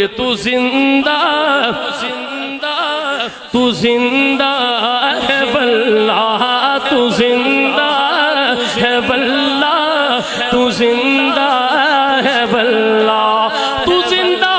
تو زندہ تو زندہ ہے واللہ تو زندہ ہے واللہ تو زندہ ہے واللہ تو زندہ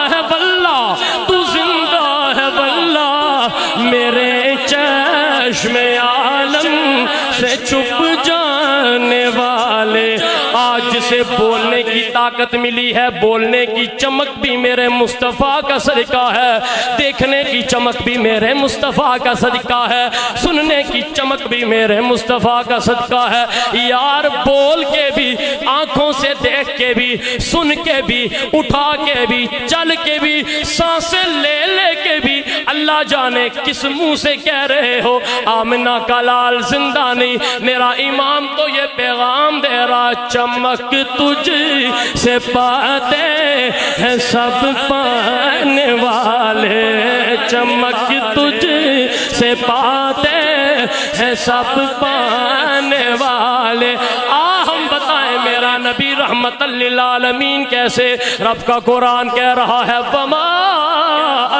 ہے واللہ تو زندہ ہے واللہ میرے چشم عالم سے چھپ جانے والے آج سے بولنے کی طاقت ملی ہے بولنے کی چمک بھی میرے مصطفیٰ کا صدقہ ہے دیکھنے کی چمک بھی میرے مصطفیٰ کا صدقہ ہے سننے کی چمک بھی میرے مصطفیٰ کا صدقہ ہے یار بول کے بھی آنکھوں سے دیکھ کے بھی سن کے بھی اٹھا کے بھی چل کے بھی سانسیں لے لے کے بھی اللہ جانے کس منہ سے کہہ رہے ہو آمنہ کا لال زندہ نہیں میرا امام تو یہ پیغام دے رہا چمک تجھ سے پاتے ہیں سب پانے والے چمک تجھ سے پاتے ہیں سب پانے والے ہم بتائیں میرا نبی رحمت للعالمین کیسے رب کا قرآن کہہ رہا ہے وَمَا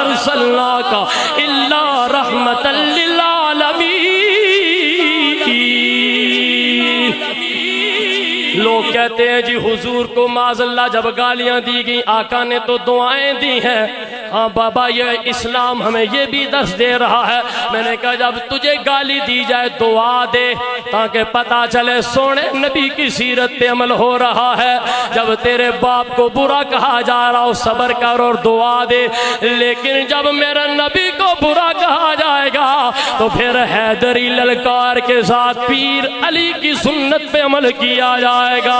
أَرْسَلْنَاكَ إِلَّا رَحْمَةً لِلْعَالَمِينَ لوگ کہتے ہیں جی حضور کو معاذ اللہ جب گالیاں دی گئیں آقا نے تو دعائیں دی ہیں ہاں بابا یہ اسلام ہمیں یہ بھی درس دے رہا ہے میں نے کہا جب تجھے گالی دی جائے دعا دے تاکہ پتا چلے سونے نبی کی سیرت پہ عمل ہو رہا ہے جب تیرے باپ کو برا کہا جا رہا ہو صبر کر اور دعا دے لیکن جب میرے نبی کو برا کہا جائے گا تو پھر حیدری للکار کے ساتھ پیر علی کی سنت پہ عمل کیا جائے گا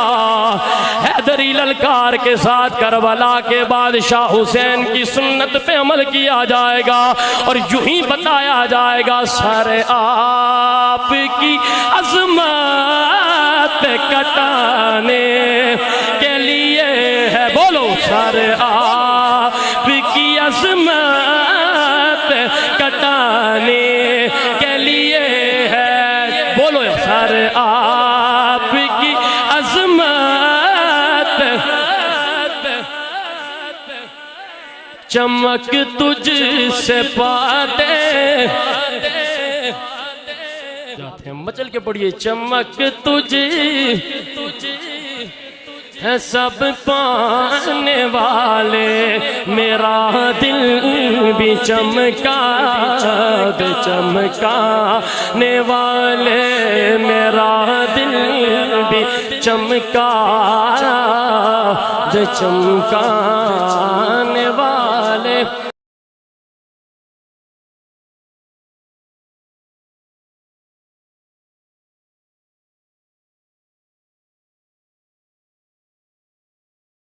حیدری للکار کے ساتھ کربلا کے بادشاہ حسین کی سنت پہ عمل کیا جائے گا اور یوں ہی بتایا جائے گا سر آپ کی عظمت کٹانے کے لیے ہے بولو سر آپ کی عظمت کٹانے کے لیے ہے بولو سر آپ کی عظمت چمک تجھ سے پاتے جاتے ہیں مچل کے پڑھئے چمک تجھ ہے سب پانے والے میرا دل بھی چمکا دے چمکانے والے میرا دل بھی چمکا دے چمکانے والے